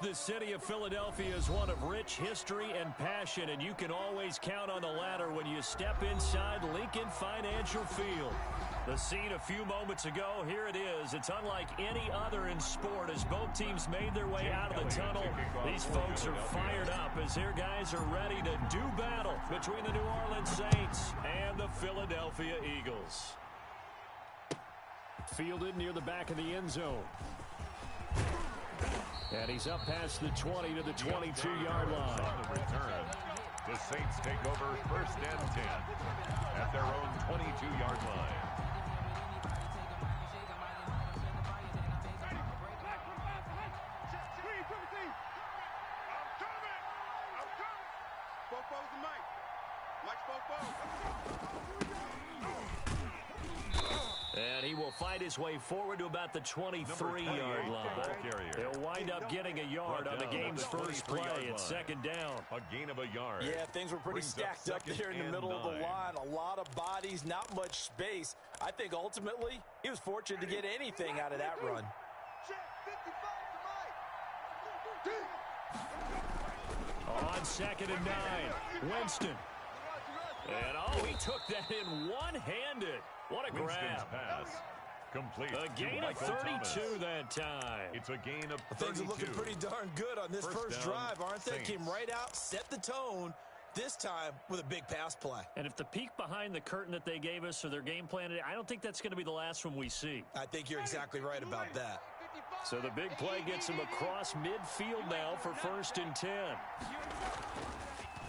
The city of Philadelphia is one of rich history and passion, and you can always count on the latter when you step inside Lincoln Financial Field. The scene a few moments ago, here it is. It's unlike any other in sport as both teams made their way out of the tunnel. These folks are fired up as their guys are ready to do battle between the New Orleans Saints and the Philadelphia Eagles. Fielded near the back of the end zone. And he's up past the 20 to the 22-yard line. On the return, the Saints take over 1st and 10 at their own 22-yard line. And he will fight his way forward to about the 23-yard line. He'll wind up getting a yard on the game's first play at 2nd down. A gain of a yard. Yeah, things were pretty stacked up there in the middle of the line. A lot of bodies, not much space. I think ultimately he was fortunate to get anything out of that run. On 2nd and 9, Winston. And, he took that in one-handed. What a grab. Pass complete. A gain of 32 Thomas. That time. It's a gain of 32. Things are looking pretty darn good on this first drive, aren't they? Saints. Came right out, set the tone, this time with a big pass play. And if the peek behind the curtain that they gave us or their game plan, I don't think that's going to be the last one we see. I think you're exactly right about that. So the big play gets him across midfield now for 1st and 10.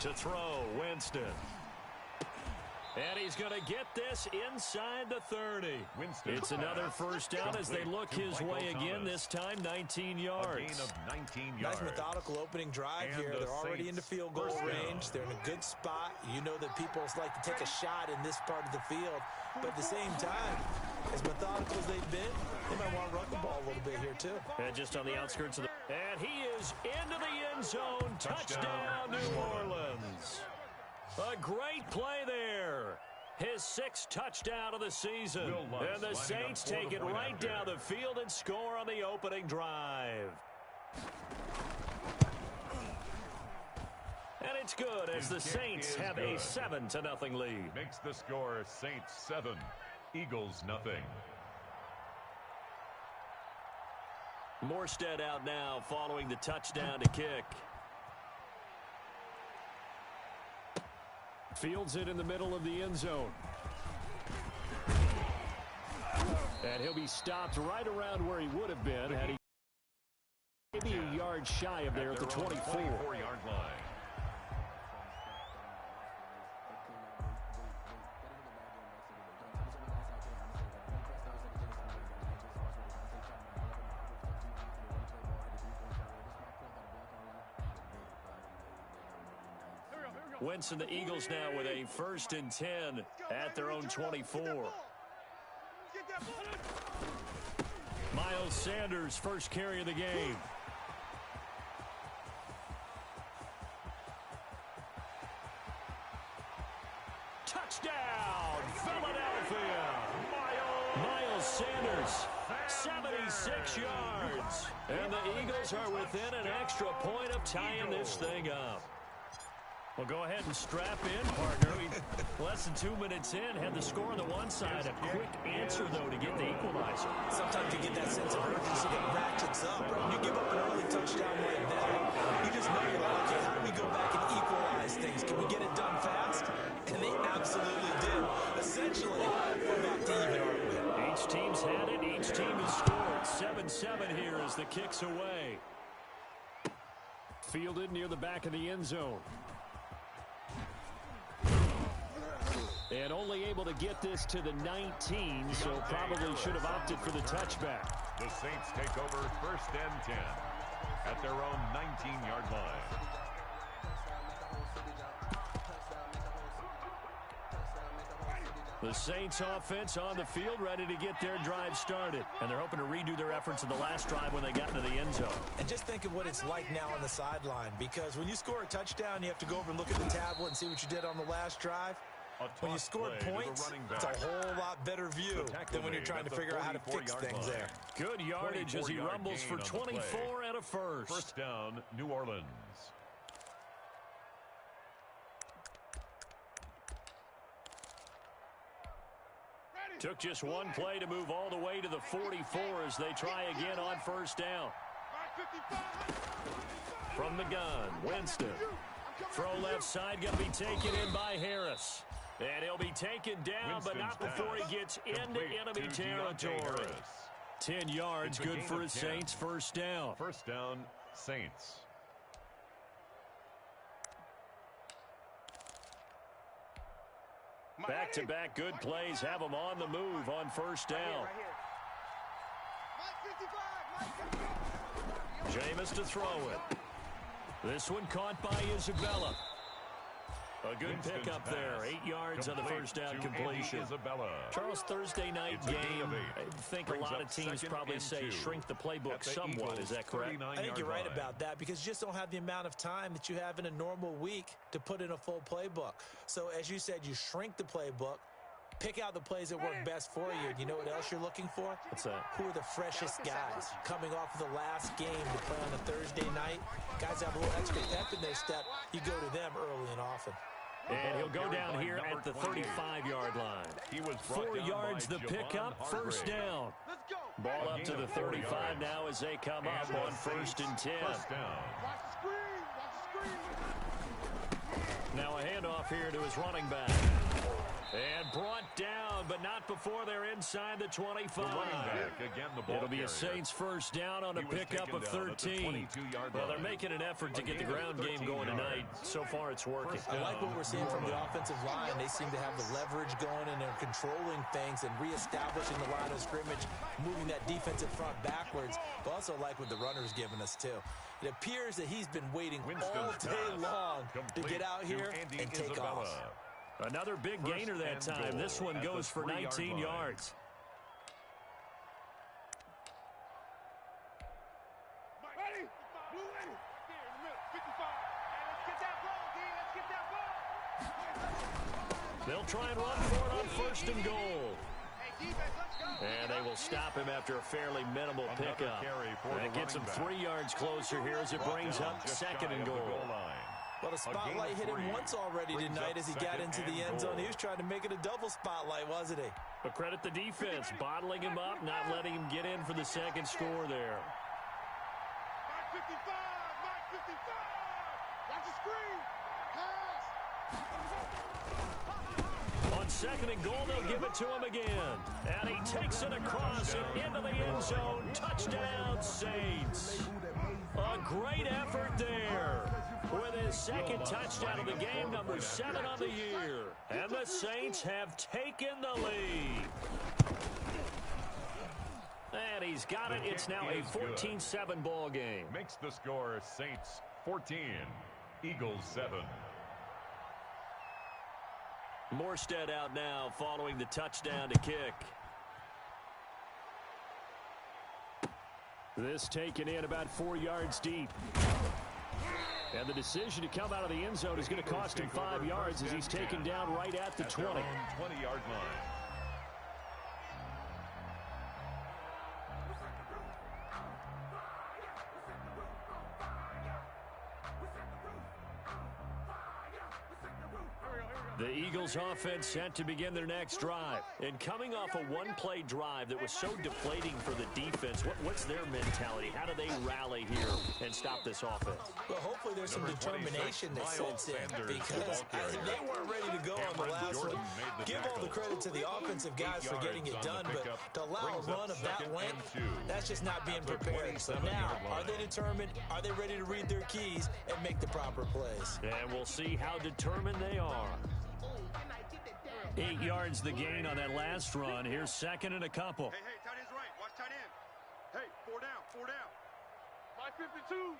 To throw, Winston. And he's going to get this inside the 30. Winston. It's another first down as they look his way again, this time 19 yards. A gain of 19 yards. Nice methodical opening drive And here. They're already into field goal range. They're in a good spot. You know that people like to take a shot in this part of the field. But at the same time, as methodical as they've been, they might want to run the ball a little bit here too. And just on the outskirts of the... And he is into the end zone. Touchdown, New Orleans. A great play there. His 6th touchdown of the season. And the Saints take it right down the field and score on the opening drive. And it's good as the Saints have a 7-0 lead. Makes the score Saints 7, Eagles 0. Morstead out now following the touchdown to kick. Fields it in the middle of the end zone. And he'll be stopped right around where he would have been had he maybe a yard shy of there at the 24-yard line. Winston, the Eagles now with a 1st and 10 at their own 24. Miles Sanders, first carry of the game. Touchdown, Philadelphia. Miles Sanders, 76 yards. And the Eagles are within an extra point of tying this thing up. Well, go ahead and strap in, partner. Less than 2 minutes in, had the score on the one side. A quick answer, though, to get the equalizer. Sometimes you get that sense of urgency that ratchets up. Right? When you give up an early touchdown like that, you just know you're like, okay, how do we go back and equalize things? Can we get it done fast? And they absolutely did. Essentially, we're back to even, aren't we? Each team's had it. Each team has scored. 7-7 here as the kick's away. Fielded near the back of the end zone. And only able to get this to the 19, so probably should have opted for the touchback. The Saints take over 1st and 10 at their own 19-yard line. The Saints offense on the field ready to get their drive started. And they're hoping to redo their efforts in the last drive when they got into the end zone. And just think of what it's like now on the sideline, because when you score a touchdown, you have to go over and look at the tablet and see what you did on the last drive. When you score points, it's a whole lot better view than when you're trying to figure out how to fix things there. Good yardage as he rumbles for 24 and a first. First down, New Orleans. Took just one play to move all the way to the 44 as they try again on first down. From the gun, Winston. Throw left side, going to be taken in by Harris. And he'll be taken down, but not before he gets into enemy territory. 10 yards, good for his Saints. First down. First down, Saints. Back-to-back good plays have them on the move on first down. Jameis to throw it. This one caught by Isabella. A good pickup there. 8 yards on the first down completion. Charles, Thursday night game, I think a lot of teams probably say shrink the playbook somewhat. Is that correct? I think you're right about that because you just don't have the amount of time that you have in a normal week to put in a full playbook. So as you said, you shrink the playbook, pick out the plays that work best for you. You know what else you're looking for? What's that? Who are the freshest guys coming off of the last game to play on a Thursday night? Guys have a little extra pep in their step. You go to them early and often. And he'll go down here at the 35-yard line. He was 4 yards the pickup, first down. Ball up to the 35 now as they come up on first and 10. Now a handoff here to his running back. And brought down, but not before they're inside the 25. It'll be a Saints first down on a pickup of 13. Well, they're making an effort to get the ground game going tonight. So far, it's working. I like what we're seeing from the offensive line. They seem to have the leverage going, and they're controlling things and reestablishing the line of scrimmage, moving that defensive front backwards. But also like what the runner's giving us, too. It appears that he's been waiting all day long to get out here and take off. Another big gainer that time. This one goes for 19 yards. They'll try and run for it on first and goal. And they will stop him after a fairly minimal pickup. That gets him 3 yards closer here as it brings up second and goal. Well, the spotlight hit him once already tonight as he got into the end zone. He was trying to make it a double spotlight, wasn't he? But credit the defense, bottling him up, not letting him get in for the second score there. Mike 55, Mike 55. Watch the screen. Pass. On second and goal, they'll give it to him again. And he takes it across and into the end zone. Touchdown, Saints. A great effort there. With his second touchdown of the game, number 7 on the year. And the Saints have taken the lead. And he's got it. It's now a 14-7 ball game. Makes the score Saints 14, Eagles 7. Morstead out now following the touchdown to kick. This taken in about 4 yards deep. And the decision to come out of the end zone is going to cost him 5 yards as he's taken down right at the 20. 20-yard line. The Eagles offense set to begin their next drive. And coming off a one-play drive that was so deflating for the defense, what's their mentality? How do they rally here and stop this offense? Well, hopefully there's some determination that sets in because they weren't ready to go on the last one. Give all the credit to the offensive guys for getting it done, but to allow a run of that length, that's just not being prepared. So now, are they determined? Are they ready to read their keys and make the proper plays? And we'll see how determined they are. 8 yards the gain on that last run. Here's second and a couple. Hey, tight end's right. Watch tight end. Hey, 4 down. My 52.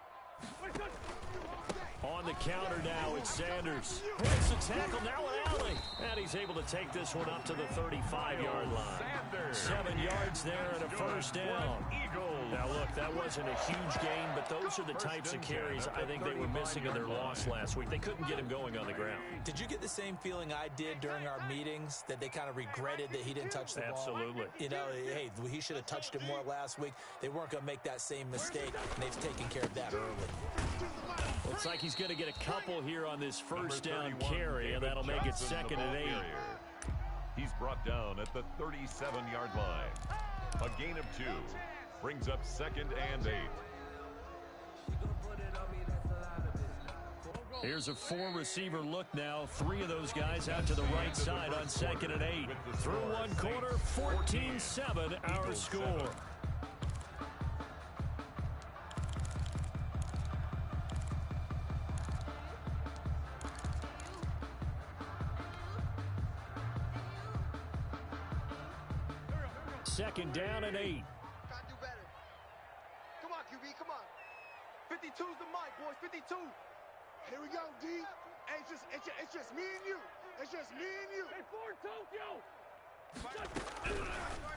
On the counter now, it's Sanders. Breaks the tackle, now an alley. And he's able to take this one up to the 35-yard line. 7 yards there and a first down. Eagles Now, look, that wasn't a huge gain, but those are the types of carries I think they were missing in their loss last week. They couldn't get him going on the ground. Did you get the same feeling I did during our meetings, that they kind of regretted that he didn't touch the ball? Absolutely. You know, hey, he should have touched it more last week. They weren't going to make that same mistake, and they've taken care of that early. Looks like he's going to get a couple here on this first down carry, and that'll make it 2nd and 8. He's brought down at the 37-yard line. A gain of 2 brings up 2nd and 8. Here's a 4-receiver look now. 3 of those guys out to the right side on 2nd and 8. Through one quarter, 14-7 our score. Second down and 8. Gotta do better. Come on, QB, come on. 52's the mic, boys, 52. Here we go, D. Hey, it's just me and you. It's just me and you. Hey, Ford Tokyo.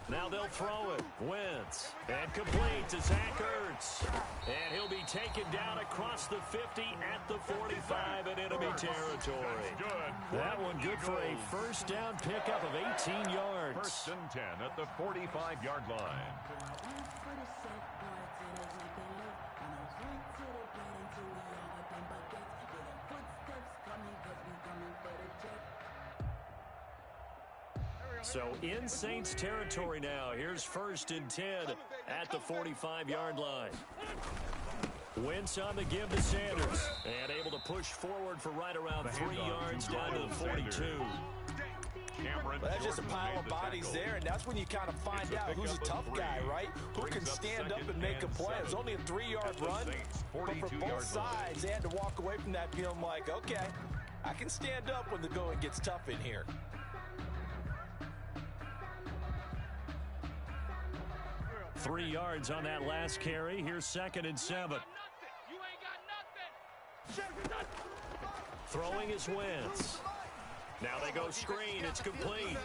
Now they'll throw it. Wentz. And complete to Zach Ertz. And he'll be taken down across the 50 at the 45 in enemy territory. That one good for a first down pickup of 18 yards. 1st and 10 at the 45-yard line. So in Saints territory now. Here's 1st and 10 at the 45-yard line. Wentz on the give to Sanders. And able to push forward for right around 3 yards down to the 42. Well, that's just a pile of bodies there, and that's when you kind of find out who's a tough guy, right? Who can stand up and make a play. It was only a 3-yard run, but for both sides, they had to walk away from that feeling like, okay, I can stand up when the going gets tough in here. Three yards on that last carry. Here's 2nd and 7. Throwing is Wentz. Now they go screen. It's complete.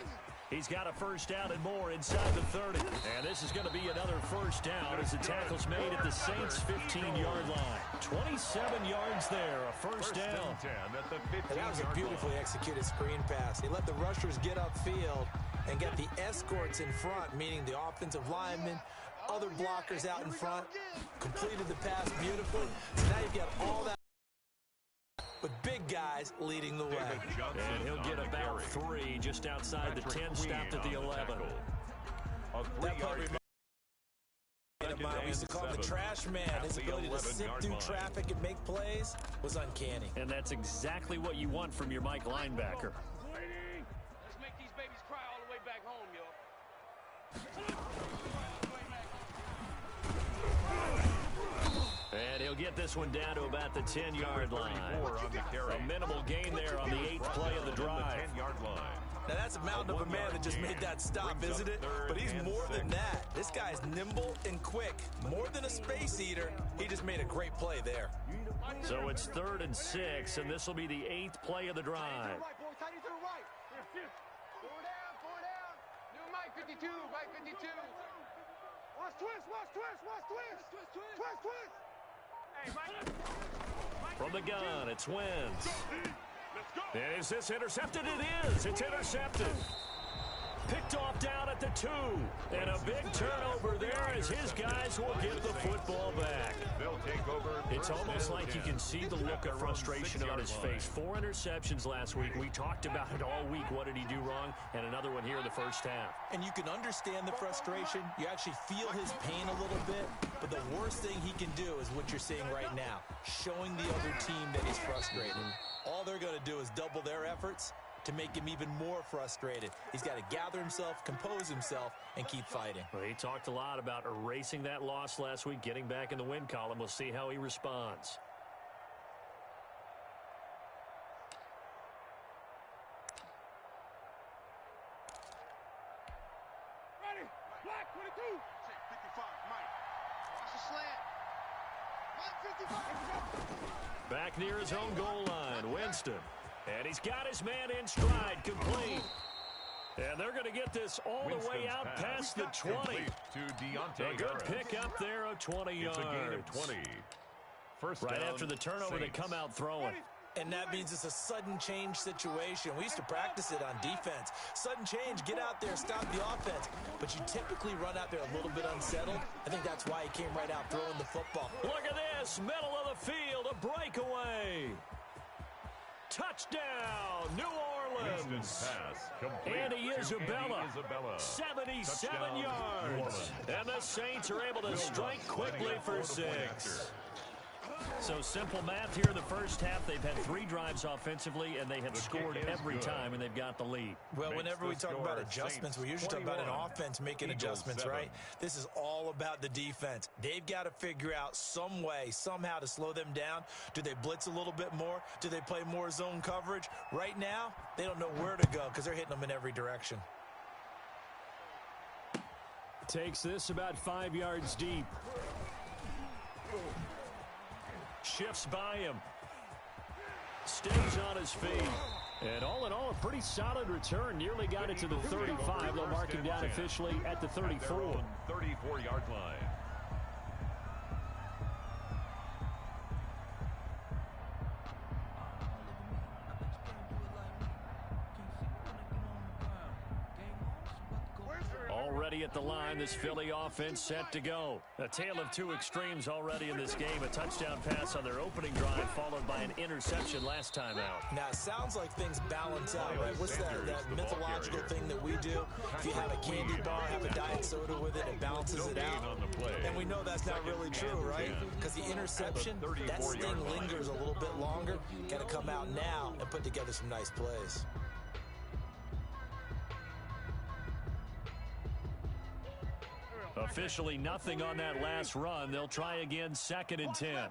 He's got a first down and more inside the 30. And this is going to be another first down as the tackle's made at the Saints' 15-yard line. 27 yards there, a first down. And that was a beautifully executed screen pass. He let the rushers get upfield and get the escorts in front, meaning the offensive linemen, other blockers out in front, completed the pass beautifully. So now you've got all that, but big guys leading the way. And he'll get about 3 just outside the 10, stopped at the 11. That play we used to call him the trash man. His ability to sift through traffic and make plays was uncanny. And that's exactly what you want from your Mike linebacker. Let's make these babies cry all the way back home, yo. And he'll get this one down to about the 10-yard line. A minimal gain there on the 8th play of the drive. Now that's a mountain of a man that just made that stop, isn't it? But he's more than that. This guy's nimble and quick. More than a space eater, he just made a great play there. So it's 3rd and 6, and this will be the 8th play of the drive. New Mike 52, Mike 52. Watch twist, watch twist, watch twist. Twist, twist. Hey, Mike. From the gun, it's Wentz. And is this intercepted? It is. It's intercepted. Picked off down at the 2. And a big turnover there as his guys will get the football back. It's almost like you can see the look of frustration on his face. 4 interceptions last week. We talked about it all week. What did he do wrong? And another one here in the first half. And you can understand the frustration. You actually feel his pain a little bit. But the worst thing he can do is what you're seeing right now, showing the other team that he's frustrated. All they're going to do is double their efforts to make him even more frustrated. He's got to gather himself, compose himself, and keep fighting. Well, he talked a lot about erasing that loss last week, getting back in the win column. We'll see how he responds. Ready, black 22. 55, Mike. Watch the slant. Mike 55. Back near his own goal line, Winston. And he's got his man in stride, complete. And they're going to get this all the way out past the 20. A good pickup there of 20 yards. It's a gain of 20. First right down, after the turnover, Saints. they come out throwing. And that means it's a sudden change situation. We used to practice it on defense. Sudden change, get out there, stop the offense. But you typically run out there a little bit unsettled. I think that's why he came right out throwing the football. Look at this, middle of the field, a breakaway. Touchdown, New Orleans. Pass, complete Andy Isabella, Isabella. 77 Touchdown, yards. New Orleans. And the Saints are able to strike quickly for 6. So simple math here in the first half. They've had 3 drives offensively, and they have scored every time, and they've got the lead. Well, whenever we talk about adjustments, we usually talk about an offense making adjustments, right? This is all about the defense. They've got to figure out some way, somehow to slow them down. Do they blitz a little bit more? Do they play more zone coverage? Right now, they don't know where to go because they're hitting them in every direction. Takes this about 5 yards deep. Shifts by him. Stays on his feet. And all in all, a pretty solid return. Nearly got it to the 35. They'll mark him down officially at the 34. 34-yard line. Already at the line, this Philly offense set to go. A tale of 2 extremes already in this game. A touchdown pass on their opening drive, followed by an interception last time out. Now, it sounds like things balance out, right? What's that mythological thing that we do? If you have a candy bar, have a diet soda with it, it balances it out. And we know that's not really true, right? Because the interception, that sting lingers a little bit longer. Got to come out now and put together some nice plays. Officially nothing on that last run. They'll try again, 2nd and 10.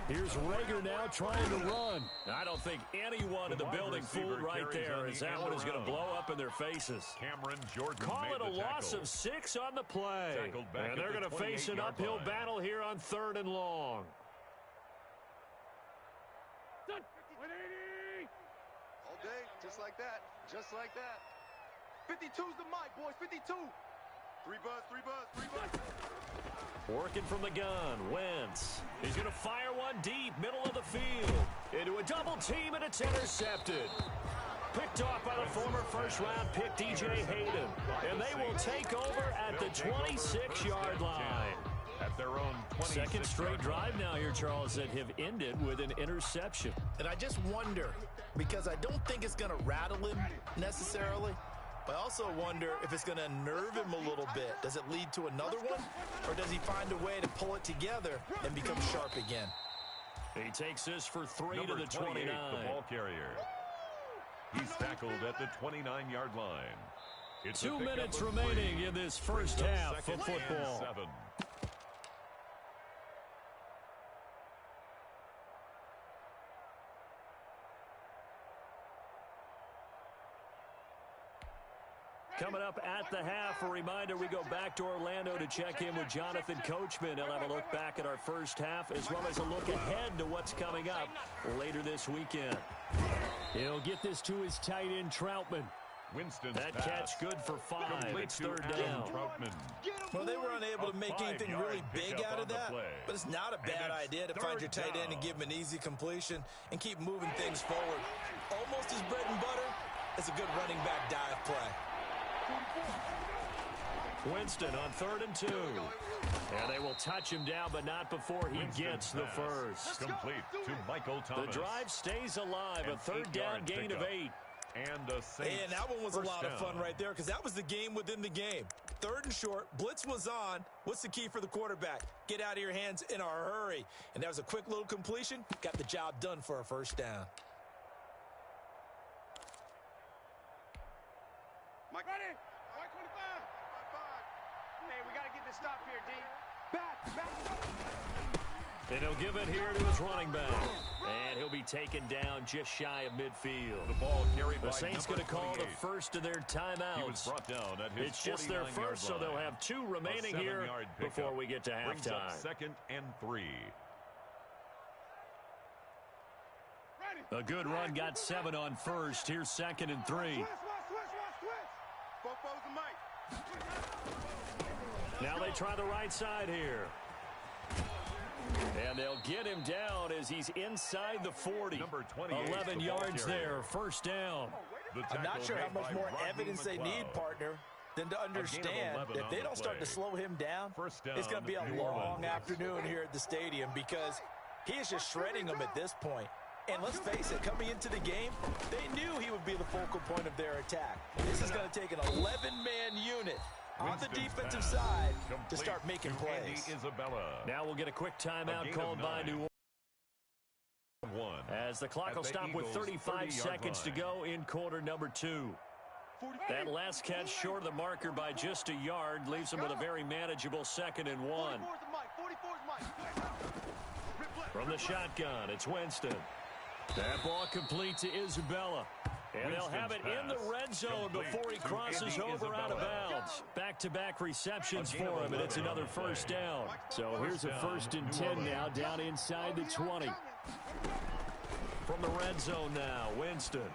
Here's Rager now trying to run. I don't think anyone in the building fooled right there, as that one is going to blow up in their faces. Cameron Jordan Call it a made the loss tackle. of 6 on the play. Tackled back And they're at the going to face an 28-yard uphill line. battle here on 3rd and long. All day, just like that. Just like that. 52's the mic, boys. 52. 3 buzz, 3 buzz, 3 buzz. Working from the gun, Wentz. He's going to fire one deep, middle of the field. Into a double team, and it's intercepted. Picked off by the former first-round pick, DJ Hayden. And they will take over at the 26-yard line. At their own 2nd straight drive now here, Charles, that have ended with an interception. And I just wonder, because I don't think it's going to rattle him necessarily, but I also wonder if it's going to unnerve him a little bit. Does it lead to another one, or does he find a way to pull it together and become sharp again? He takes this for 3 Number to the 29. the ball carrier. He's tackled at the 29-yard line. It's 2 minutes remaining in this first half of football. 7. Coming up at the half, a reminder, we go back to Orlando to check in with Jonathan Coachman. He'll have a look back at our first half, as well as a look ahead to what's coming up later this weekend. He'll get this to his tight end, Troutman. Winston's That pass. catch good for 5. Complete It's to 3rd Adam down. Troutman. Well, they were unable to make anything really big pickup out of on the that, play. but it's not a bad And it's idea to find your 3rd tight end and down. give him an easy completion and keep moving things forward. Almost his bread and butter. It's a good running back dive play. Winston on 3rd and 2. And they will touch him down, but not before he gets the pass. first. Complete to Michael Thomas. The drive stays alive. An A 3rd down 8-yard gain of pickup. 8. And a Saints And that one was a first lot of fun down. right there because that was the game within the game. 3rd and short, blitz was on. What's the key for the quarterback? Get out of your hands in a hurry. And that was a quick little completion. Got the job done for a first down. Mike, ready? Mike 25. Hey, we got to get this stop here, D. Back. And he'll give it here to his running back. And he'll be taken down just shy of midfield. The ball carried by The Saints going number to call the 28. first of their He was timeouts. brought down at his It's just their 49-yard first, so they'll line. have 2 remaining A here 7-yard pickup before we get to brings up halftime. 2nd and 3. Ready. A good run got 7 on first. Here's 2nd and 3. Now they try the right side here. And they'll get him down as he's inside the 40. 11 yards there, first down. I'm not sure how much more evidence they need, partner, than to understand that if they don't start to slow him down, it's going to be a long afternoon here at the stadium because he is just shredding them at this point. And let's face it, coming into the game, they knew he would be the focal point of their attack. This is going to take an 11-man unit on the defensive side to start making plays. Now we'll get a quick timeout called by New Orleans as the clock will stop with 35 seconds to go in quarter number 2. That last catch short of the marker by just a yard leaves them with a very manageable 2nd and 1. From the shotgun, it's Winston. That ball complete to Isabella. And they'll have it in the red zone before he crosses over out of bounds. Back-to-back receptions for him, and it's another first down. So here's a 1st and 10 now, down inside the 20. From the red zone now, Winston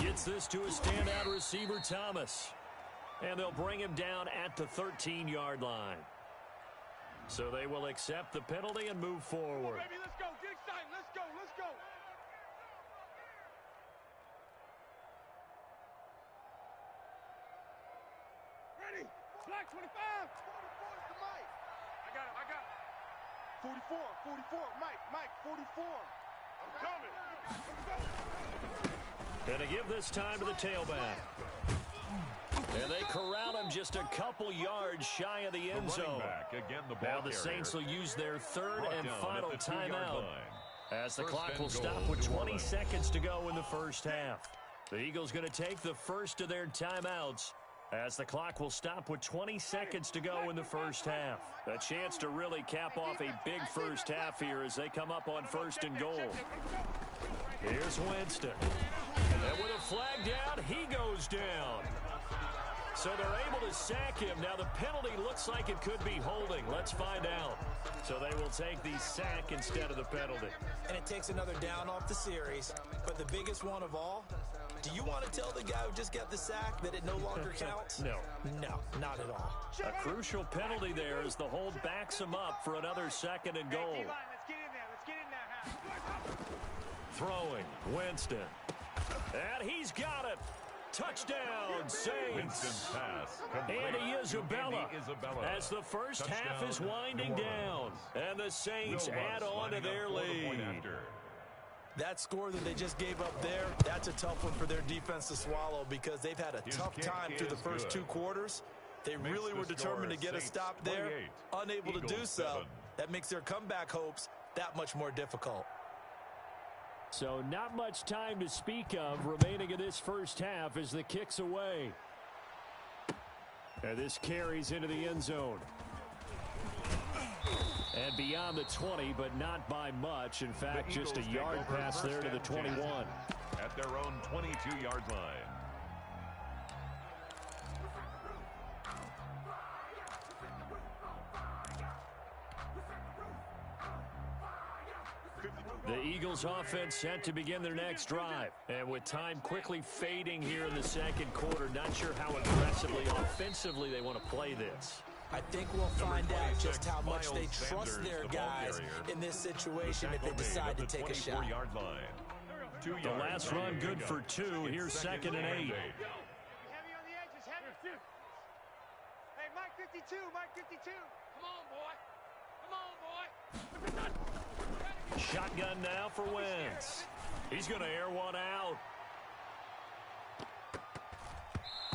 gets this to a standout receiver, Thomas. And they'll bring him down at the 13-yard line. So they will accept the penalty and move forward. Baby, let's go. Get excited. Let's go. Let's go. Ready? Black 25. 44 is the Mike. I got it. 44. Mike, 44. I'm coming. And to give this time to the tailback. And they corral him just a couple yards shy of the end zone. Now the Saints will use their 3rd and final timeout as the clock will stop with 20 seconds to go in the first half. The Eagles going to take the first of their timeouts as the clock will stop with 20 seconds to go in the first half. A chance to really cap off a big first half here as they come up on 1st and goal. Here's Winston. And with a flag down, he goes down. So they're able to sack him. Now the penalty looks like it could be holding. Let's find out. So they will take the sack instead of the penalty. And it takes another down off the series. But the biggest one of all, do you want to tell the guy who just got the sack that it no longer counts? No. No, not at all. A crucial penalty there as the hold backs him up for another 2nd and goal. Let's get in there. Let's get in there. Throwing, Winston. And he's got it. Touchdown, Saints. Andy Isabella as the first half is winding down. And the Saints add on to their lead. That score that they just gave up there, that's a tough one for their defense to swallow because they've had a tough time through the first 2 quarters. They really were determined to get a stop there, unable to do so. That makes their comeback hopes that much more difficult. So not much time to speak of remaining in this first half as the kick's away. And this carries into the end zone. And beyond the 20, but not by much. In fact, just a yard pass there to the 21. At their own 22-yard line. The Eagles offense set to begin their next drive. And with time quickly fading here in the 2nd quarter, not sure how aggressively, offensively they want to play this. I think we'll find out just how much they trust their guys in this situation if they decide to take a shot. The last run good for 2. Here's 2nd and 8. Heavy on the edges. Heavy. Hey, Mike 52. Mike 52. Come on, boy. Come on, boy. Shotgun now for Wentz. He's going to air one out.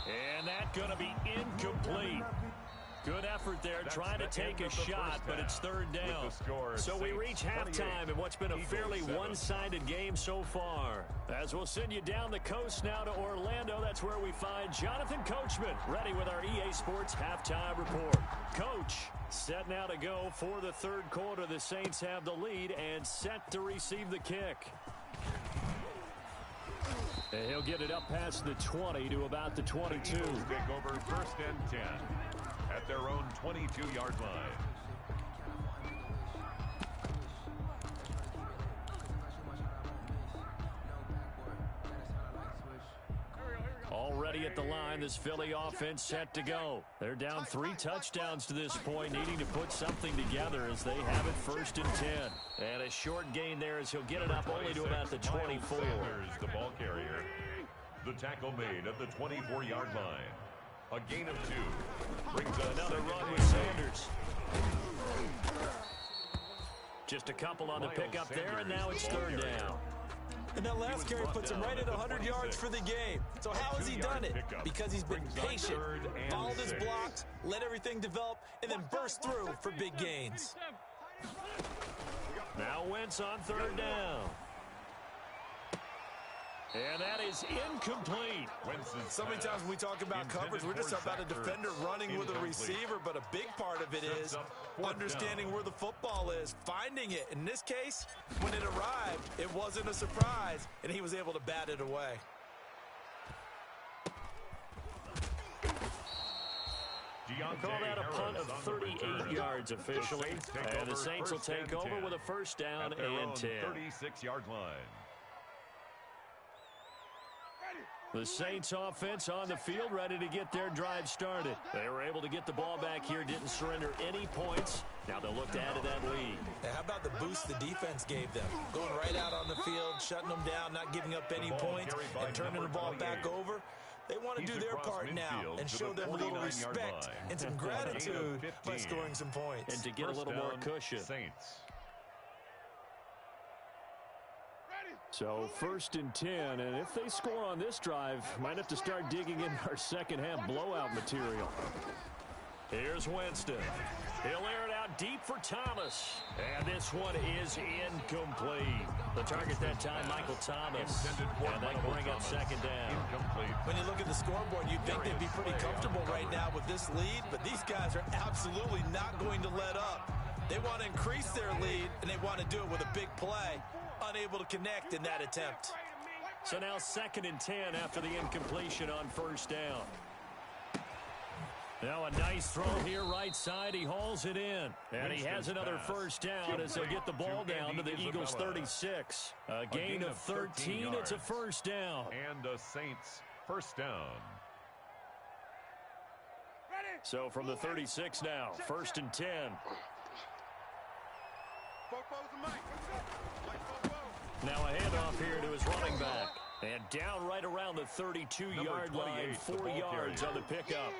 And that's going to be incomplete. Good effort there trying to take a shot, but it's 3rd down. So we reach halftime in what's been a fairly one-sided game so far. As we'll send you down the coast now to Orlando, that's where we find Jonathan Coachman, ready with our EA Sports Halftime Report. Coach, set now to go for the 3rd quarter. The Saints have the lead and set to receive the kick. And he'll get it up past the 20 to about the 22. Take over 1st and 10. At their own 22-yard line. ready at the line. This Philly offense set to go. They're down 3 touchdowns to this point, needing to put something together as they have it 1st and 10. And a short gain there as he'll get it up only to about the 24. Sanders, the ball carrier. The tackle made at the 24-yard line. A gain of 2. Brings up another run with Sanders. Just a couple on the pickup there, and now it's 3rd down. And that last carry puts him right at 100 yards for the game. So how has he done it? Because he's been patient, followed his blocks, let everything develop, and then burst through for big gains. Now Wentz on 3rd down. And that is incomplete. So many times when we talk about coverage, we're just about a defender running with a receiver, but a big part of it is understanding where the football is, finding it. In this case, when it arrived, it wasn't a surprise, and he was able to bat it away. Call that a punt of 38 yards officially. And the Saints will take over with a 1st down and 10. 36-yard line. The Saints offense on the field, ready to get their drive started. They were able to get the ball back here, didn't surrender any points. Now they'll look to add to that lead. How about the boost the defense gave them? Going right out on the field, shutting them down, not giving up any points, and turning the ball back over. They want to do their part now and show them a little respect and some gratitude by scoring some points. And to get a little more cushion. Saints. So 1st and 10, and if they score on this drive, might have to start digging in our second-half blowout material. Here's Winston. He'll air it out deep for Thomas. And this one is incomplete. The target that time, Michael Thomas. And that'll bring up 2nd down. When you look at the scoreboard, you'd think they'd be pretty comfortable right now with this lead, but these guys are absolutely not going to let up. They want to increase their lead, and they want to do it with a big play. Unable to connect in that attempt. So now 2nd and 10 after the incompletion on 1st down. Now a nice throw here right side. He hauls it in. And he has another 1st down as they'll get the ball down to the Eagles 36. A gain of 13. It's a 1st down. And the Saints 1st down. So from the 36 now, 1st and 10. Now a handoff here to his running back. And down right around the 32-yard line, 4 yards on the pickup.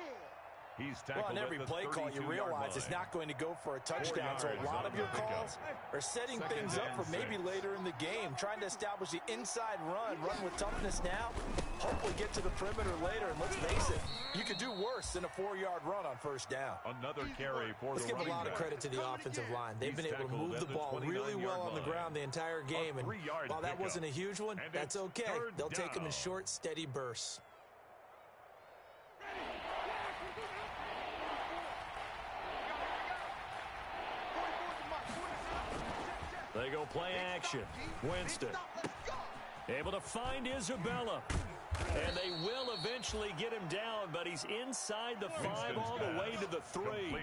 Well, on every play call, you realize it's not going to go for a touchdown. So a lot of your calls are setting things up for maybe later in the game, trying to establish the inside run with toughness now, hopefully get to the perimeter later. And let's face it, you could do worse than a 4-yard run on 1st down. Another carry for Let's give a lot of credit to the offensive line. They've been able to move the ball really well on the ground the entire game. And while that wasn't a huge one, that's okay. They'll take them in short, steady bursts. They go play action. Winston able to find Isabella. And they will eventually get him down, but he's inside the 5 all the way to the 3.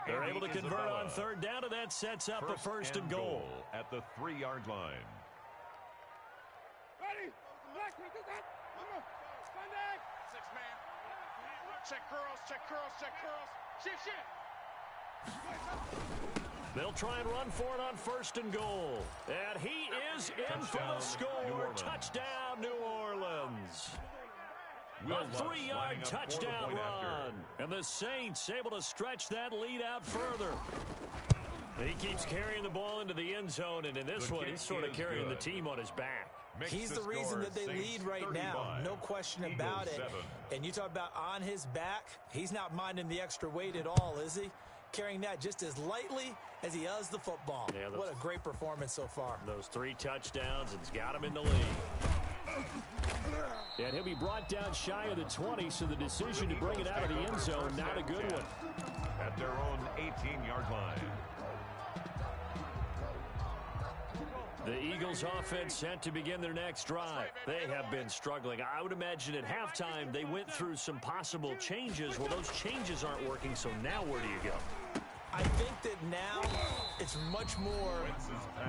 They're able to convert on 3rd down, and that sets up a 1st and goal. At the 3-yard line. Ready? Sunday. 6-man. Check curls, check curls, check curls. Shift. They'll try and run for it on 1st and goal. And he is in for the score. Touchdown, New Orleans. A 3-yard touchdown run. And the Saints able to stretch that lead out further. He keeps carrying the ball into the end zone, and in this one, he's sort of carrying the team on his back. He's the reason that they lead right now. No question about it. And you talk about on his back, he's not minding the extra weight at all, is he? Carrying that just as lightly as he does the football. Yeah, what a great performance so far. Those 3 touchdowns, and it's got him in the lead. And he'll be brought down shy of the 20, so the decision to bring it out of the end zone, not a good one. At their own 18-yard line. The Eagles offense set to begin their next drive. They have been struggling. I would imagine at halftime they went through some possible changes. Well, those changes aren't working, so now where do you go? I think that now it's much more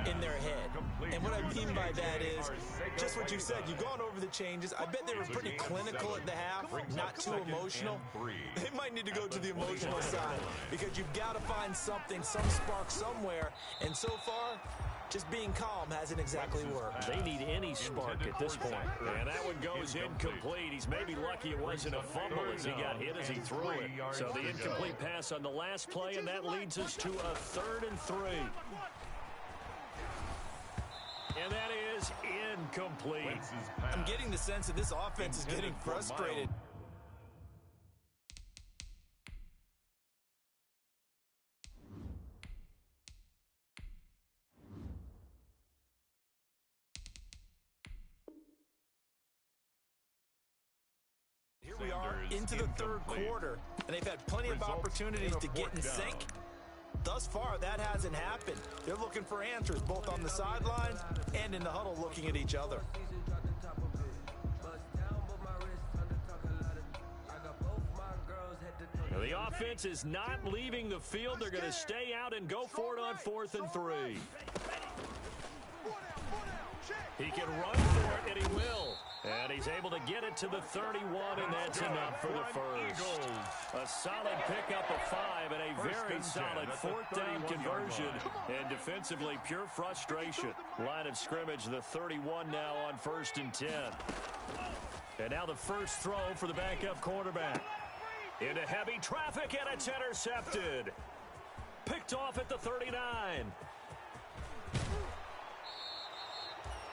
in their head. And what I mean by that is just what you said. You've gone over the changes. I bet they were pretty clinical at the half, not too emotional. They might need to go to the emotional side because you've got to find something, some spark somewhere. And so far, just being calm hasn't exactly worked. They need any spark at this point. And that one goes incomplete. He's maybe lucky it wasn't a fumble as he got hit as he threw it. So the incomplete pass on the last play, and that leads us to a 3rd and 3. And that is incomplete. I'm getting the sense that this offense is getting frustrated. Here we are into the 3rd quarter, and they've had plenty of opportunities to get in sync. Thus far, that hasn't happened. They're looking for answers, both on the sidelines and in the huddle looking at each other. The offense is not leaving the field. They're going to stay out and go for it on 4th and 3. He can run for it, and he will. And he's able to get it to the 31, and that's enough for the first. A solid pickup of 5 and a very solid 4th down conversion. And defensively, pure frustration. Line of scrimmage, the 31 now on 1st and 10. And now the first throw for the backup quarterback. Into heavy traffic, and it's intercepted. Picked off at the 39.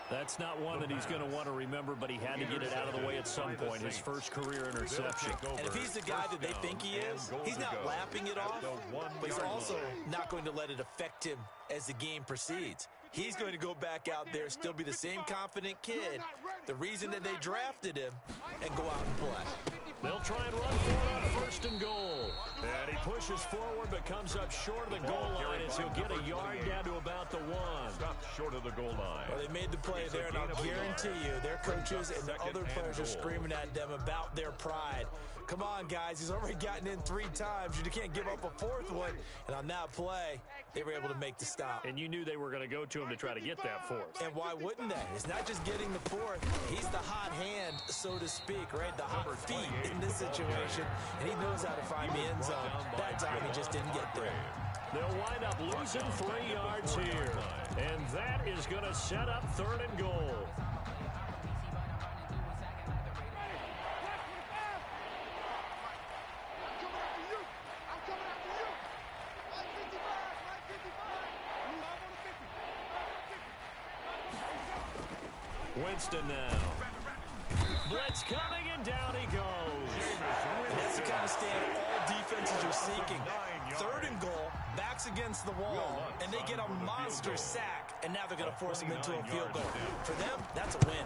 That's not one that he's going to want to remember, but he had to get it out of the way at some point. His first career interception. And if he's the guy that they think he is, he's not lapping it off, but he's also not going to let it affect him as the game proceeds. He's going to go back out there, still be the same confident kid, the reason that they drafted him, and go out and play. They'll try and run for it on 1st and goal. And he pushes forward but comes up short of the goal line as he'll get a yard down to about the 1. Stop short of the goal line. Well, they made the play there, and I'll guarantee you their coaches and the other players are screaming at them about their pride. Come on, guys. He's already gotten in 3 times. You can't give up a 4th one. And on that play, they were able to make the stop. And you knew they were going to go to him to try to get that 4th. And why wouldn't they? It's not just getting the 4th. He's the hot hand, so to speak, right? The hot feet in this situation. And he knows how to find the end zone. That time he just didn't get there. They'll wind up losing 3 yards here. And that is going to set up 3rd and goal. Winston now. Blitz coming, and down he goes. That's the kind of stand all defenses are seeking. 3rd and goal, backs against the wall, and they get a monster sack, and now they're going to force him into a field goal. For them, that's a win.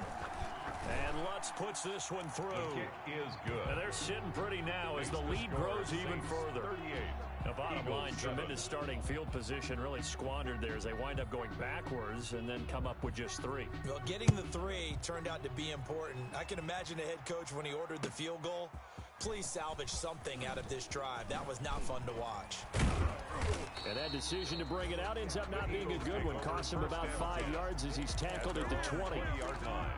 And Lutz puts this one through. The kick is good. And they're sitting pretty now as the lead grows even further. Now, bottom line, tremendous starting field position really squandered there as they wind up going backwards and then come up with just 3. Well, getting the 3 turned out to be important. I can imagine the head coach when he ordered the field goal. Please salvage something out of this drive. That was not fun to watch. And that decision to bring it out ends up not being a good one. Cost him about 5 yards as he's tackled at the 20-yard line.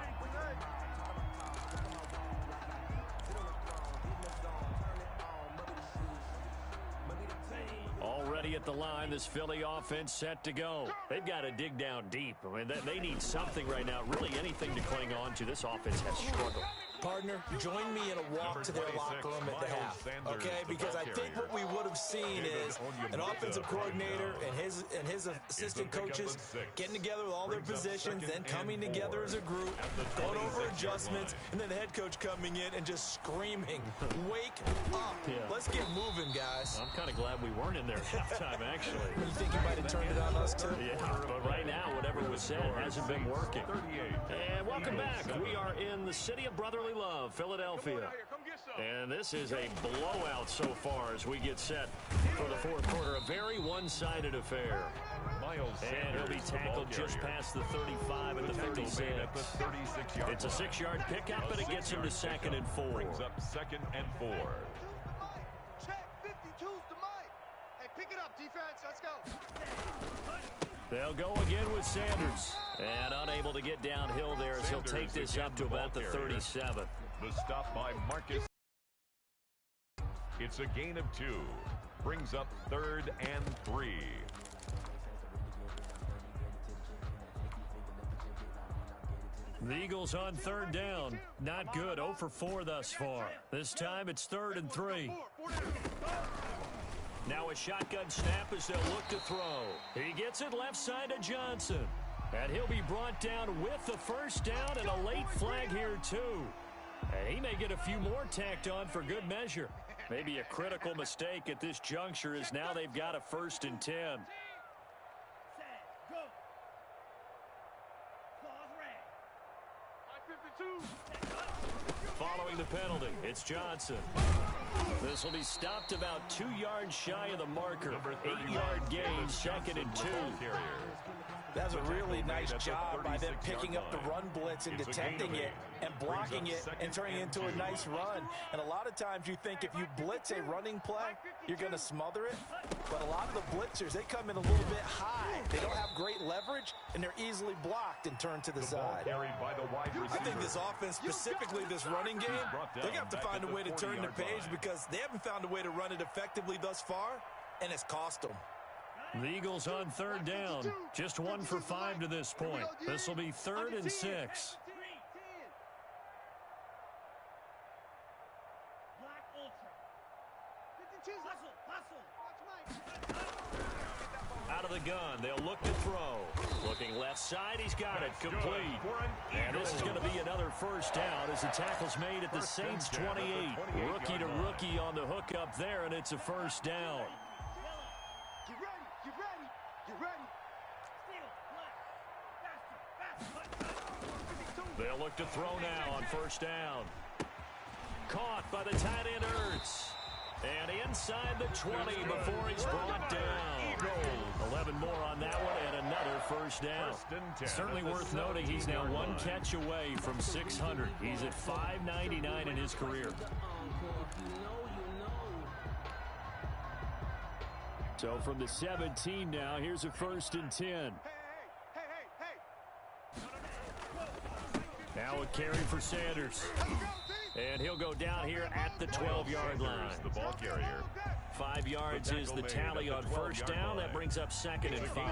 Already at the line, this Philly offense set to go. They've got to dig down deep. I mean, they need something right now, really anything to cling on to. This offense has struggled. Partner, join me in a walk to their locker room at the half, okay? Because I think what we would have seen is an offensive coordinator and his assistant coaches getting together with all their positions, then coming together as a group, going over adjustments, and then the head coach coming in and just screaming, "Wake up! Let's get moving, guys." I'm kind of glad we weren't in there at halftime, actually. You think he might have turned it on us, too? Yeah, but right now, whatever was said hasn't been working. And welcome back. We are in the city of brotherly love, Philadelphia. And this is a blowout so far as we get set for the 4th quarter. A very one-sided affair. And he'll be tackled just past the 35 and the 36. It's a 6-yard pickup, and it gets him to 2nd and 4. Brings up 2nd and 4. Check, 52's the mic. Hey, Pick it up, defense. Let's go. They'll go again with Sanders. And unable to get downhill there as he'll take this up to about the 37. The stop by Marcus. It's a gain of 2. Brings up 3rd and 3. The Eagles on 3rd down. Not good. 0 for 4 thus far. This time it's 3rd and 3. Now a shotgun snap as they'll look to throw. He gets it left side to Johnson. And he'll be brought down with the first down and a late flag here too. And he may get a few more tacked on for good measure. Maybe a critical mistake at this juncture as now they've got a 1st and 10. Following the penalty, it's Johnson. This will be stopped about 2 yards shy of the marker. 8-yard gain, 2nd and 2. That's a really nice job by them picking up the run blitz and detecting it and blocking it and turning it into a nice run. And a lot of times you think if you blitz a running play, you're going to smother it. But a lot of the blitzers, they come in a little bit high. They don't have great leverage, and they're easily blocked and turned to the side. I think this offense, specifically this running game, they're going to have to find a way to turn the page because they haven't found a way to run it effectively thus far, and it's cost them. The Eagles on 3rd down. Just 1 for 5 to this point. This will be 3rd and 6. Out of the gun, they'll look to throw. Looking left side, he's got it, complete. And this is going to be another first down as the tackle's made at the Saints 28. Rookie to rookie on the hook up there, and it's a first down. They'll look to throw now on first down. Caught by the tight end Ertz. And inside the 20 before he's brought down. 11 more on that one and another first down. Certainly worth noting he's now 1 catch away from 600. He's at 599 in his career. So from the 17 now, here's a 1st and 10. Now a carry for Sanders. And he'll go down here at the 12-yard line. The ball carrier. 5 yards is the tally on first down. That brings up 2nd and 5.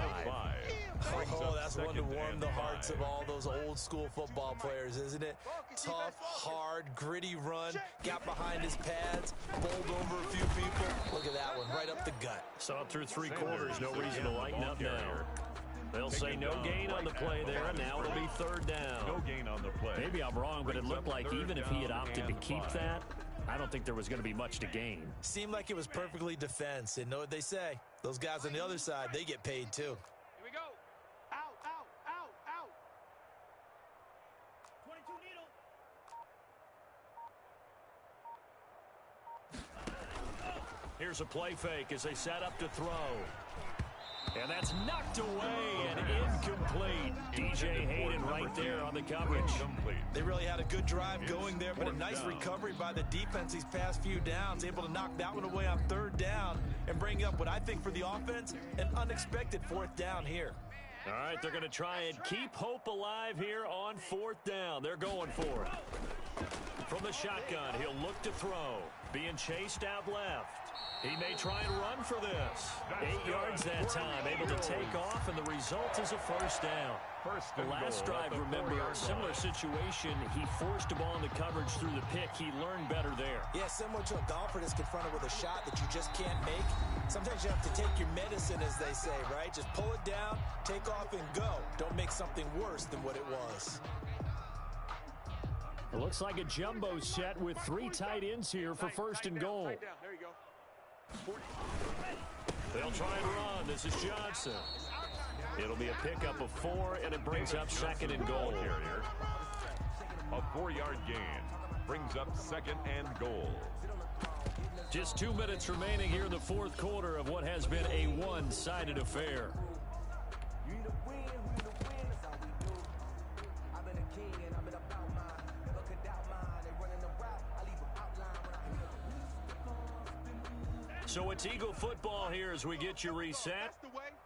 Oh, that's one to warm the hearts of all those old school football players, isn't it? Tough, hard, gritty run. Got behind his pads, bowled over a few people. Look at that one, right up the gut. Saw it through 3 quarters. No reason to lighten up now. They'll say no gain on the play there, and now it'll be 3rd down. No gain on the play. Maybe I'm wrong, but it looked like even if he had opted to keep that, I don't think there was going to be much to gain. Seemed like it was perfectly defense. And know what they say? Those guys on the other side, they get paid too. Here we go. Out, out, out, out. 22 needle. Here's a play fake as they set up to throw. And that's knocked away and incomplete. DJ Hayden right there on the coverage. They really had a good drive going there, but a nice recovery by the defense these past few downs. Able to knock that one away on 3rd down and bring up what I think for the offense, an unexpected 4th down here. All right, they're going to try and keep hope alive here on 4th down. They're going for it. From the shotgun, he'll look to throw. Being chased out left. He may try and run for this. 8 yards that time, able to take off, and the result is a first down. The last drive, remember, similar situation. He forced a ball into coverage through the pick. He learned better there. Yeah, similar to a golfer that's confronted with a shot that you just can't make. Sometimes you have to take your medicine, as they say, right? Just pull it down, take off, and go. Don't make something worse than what it was. It looks like a jumbo set with 3 tight ends here for 1st and goal. There you go. They'll try and run. This is Johnson. It'll be a pickup of 4, and it brings up 2nd and goal. A 4-yard gain brings up 2nd and goal. Just 2 minutes remaining here in the 4th quarter of what has been a one-sided affair. So it's Eagle football here as we get you reset.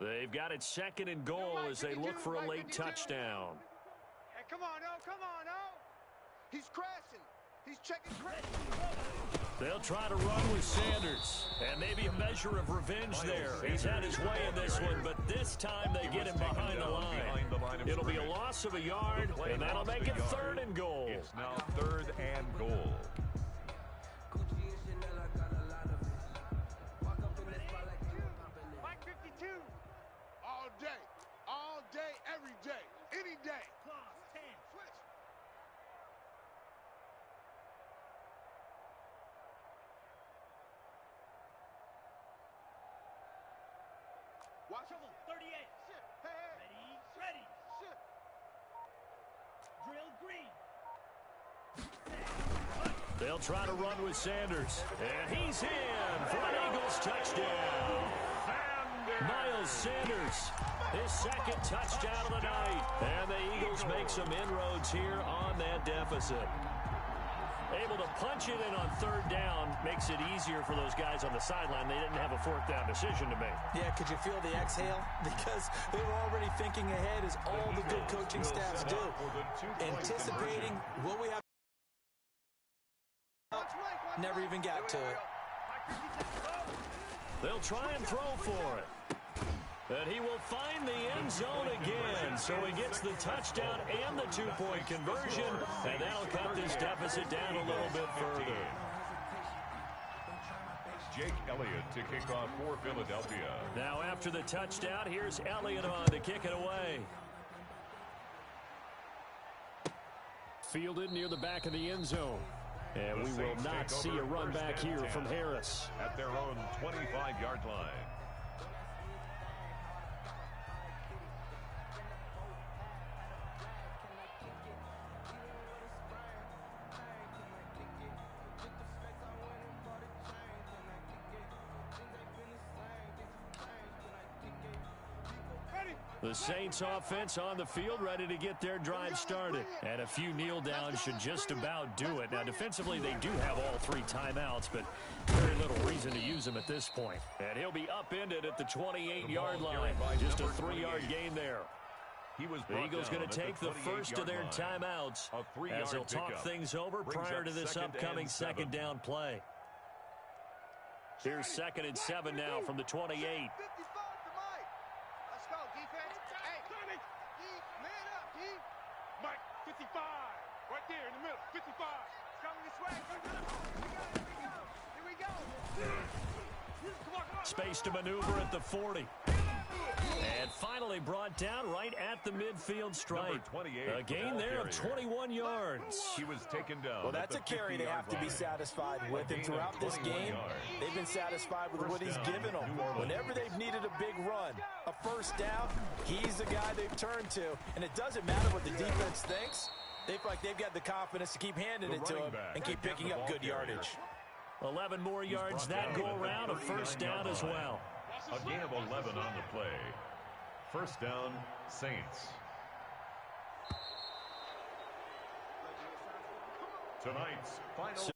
They've got it 2nd and goal as they look for a late touchdown. Hey, come on, O. Come on, O. He's crashing. He's checking crash. They'll try to run with Sanders. And maybe a measure of revenge there. He's had his way in this one, but this time they get him behind the line. It'll be a loss of a yard, and that'll make it 3rd and goal. It's now 3rd and goal. Mike 52. All day, every day, any day. Clause 10. Switch. Watch him. 38. Shit. Hey. Ready. Shit. Drill green. They'll try to run with Sanders. And he's in for an Eagles touchdown. Miles Sanders, his 2nd touchdown of the night. And the Eagles make some inroads here on that deficit. Able to punch it in on 3rd down makes it easier for those guys on the sideline. They didn't have a 4th down decision to make. Yeah, could you feel the exhale? Because they were already thinking ahead, as all the good coaching staffs do. Anticipating, will we have... Never even got to it. They'll try and throw for it. And he will find the end zone again. So he gets the touchdown and the 2-point conversion. And that'll cut this deficit down a little bit further. Jake Elliott to kick off for Philadelphia. Now after the touchdown, here's Elliott on to kick it away. Fielded near the back of the end zone. And we will not see a run back here from Harris. At their own 25-yard line. The Saints offense on the field, ready to get their drive started. And a few kneel downs should just about do it. Now, defensively, they do have all 3 timeouts, but very little reason to use them at this point. And he'll be upended at the 28-yard line. Just a 3-yard gain there. The Eagles going to take the first of their timeouts as they'll talk things over prior to this upcoming 2nd down play. Here's 2nd and 7 now from the 28. Mike, 55. Right there in the middle. 55. It's coming this way. Here we go. Come on. Space to maneuver at the 40. And finally brought down right at the midfield stripe. A gain there of 21 yards. He was taken down. Well, that's a carry they have to be satisfied with. And throughout this game, they've been satisfied with what he's given them. Whenever they've needed a big run, a 1st down, he's the guy they've turned to. And it doesn't matter what the defense thinks. They feel like they've got the confidence to keep handing it to him and keep picking up good yardage. 11 more yards that go around, a 1st down as well. A gain of 11 on the play. 1st down, Saints. Tonight's final